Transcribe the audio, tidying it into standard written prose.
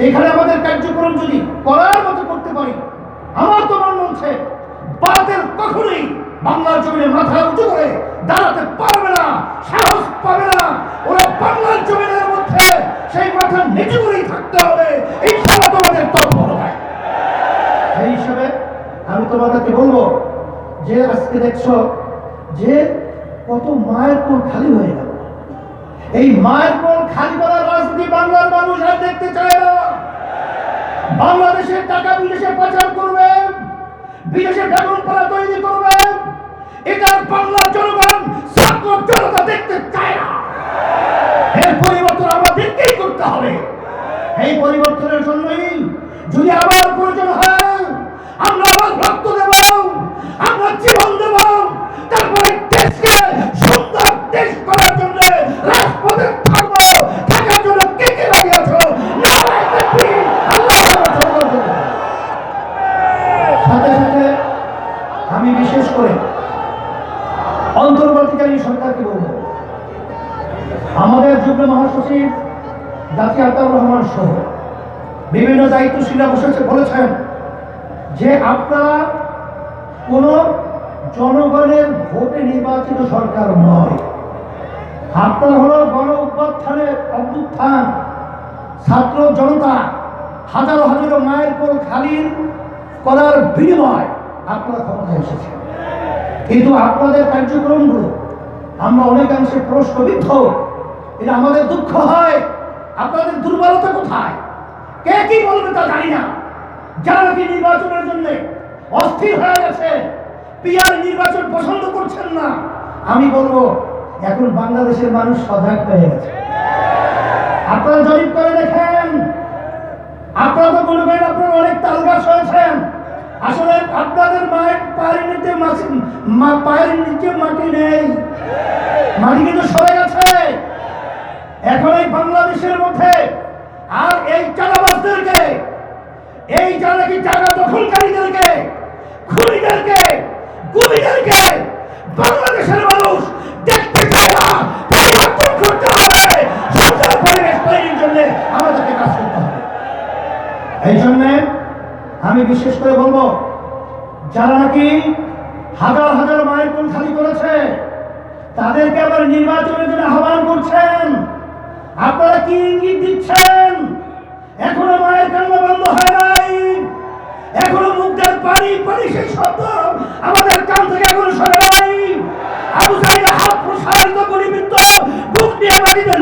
এখানে আমাদের কার্যক্রম যদি করার মতো করতে পারি, আমার তো মনে হচ্ছে বাতিল কখনোই বাংলার জমিনে মাথা উঁচু করে দাঁড়াতে পারবে না, সাহস পাবে না। ওরা বাংলার জমিনের মধ্যে সেই মাথা নিচু করেই থাকতে হবে, এই সব তোমাদের তৎপর হয়। সেই হিসেবে আমি তোমাদেরকে বলবো যে আজকে দেখছো যে কত মায়ের কোল খালি হয়ে গেল। এই মায়ের কোল খালি করার রাজনীতি বাংলার মানুষ আর দেখতে চায় না। বাংলাদেশের টাকা বিদেশে পাচার করবে, বিদেশে বেগুন পাড়া তৈরি করবে, এটা বাংলার জনগণ ছাত্র জনতা দেখতে চায় না। এর পরিবর্তন আমাদেরকেই করতে হবে। এই পরিবর্তনের জন্যই যদি আবার প্রয়োজন হয় আমরা আবার রক্ত দেব, আমরা জীবন দেব, তারপরে দেশকে সুন্দর দেশ করার জন্য রাজপথে থাকবো। থাকার জন্য কে কে রাজি আছো? সাথে সাথে আমি বিশেষ করে অন্তর্বর্তীকালীন সরকারকে বলবো, আমাদের যুগ্ম মহাসচিব জাতীয় আতাউর রহমান সহ বিভিন্ন দায়িত্বশীলরা বলেছেন যে আপনারা কোন জনগণের ভোটে নির্বাচিত সরকার নয়, আপনারা হলো গণ অভ্যুত্থান, ছাত্র জনতা হাজারো হাজারো মায়ের কোল খালি করার বিনিময় আপনারা ক্ষমতায় এসেছেন। কিন্তু আপনাদের কার্যক্রমগুলো আমরা অনেকাংশে প্রশ্নবিদ্ধ। এটা আমাদের দুঃখ হয়। আপনাদের দুর্বলতা কোথায়? কে কি বলবে তা জানি না। যারা নাকি নির্বাচনের জন্য অস্থির হয়ে গেছে, পিআর নির্বাচন পছন্দ করছেন না, আমি বলবো এখন বাংলাদেশের মানুষ সজাগ হয়ে গেছে। আপনারা জরিপ করে দেখেন, আপনারা তো মনে করেন আপনারা অনেক তালগাছ হয়েছেন। আসলে আপনাদের পায়ের নিচে মাটি নেই, মাটি কিন্তু সরে গেছে। এখন এই বাংলাদেশের মধ্যে আর এই চাঁদাবাজদেরকে, এই যারা কি টাকা দখলকারীদেরকে, খুনিদেরকে, গুলিদেরকে বাংলাদেশের মানুষ দেখতে চায় না। পরিবর্তন করতে হবে, সুন্দর পরিবেশ তৈরির জন্য আমাদেরকে কাজ করতে হবে। এই জন্য আমি বিশেষ করে বলবো, যারা নাকি হাজার হাজার মায়ের কোল খালি করেছে তাদেরকে আবার নির্বাচনের জন্য আহ্বান করছেন। আপনারা কি ইঙ্গিত দিচ্ছেন? এখনো মায়ের কান্না বন্ধ হয় নাই, এখনো মুখের পানি পানি সেই শব্দ আমাদের কান থেকে এখনো সরে নাই। আবু সাইদ হাত প্রসারিত গুলিবিদ্ধ বুক নিয়ে মাটিতে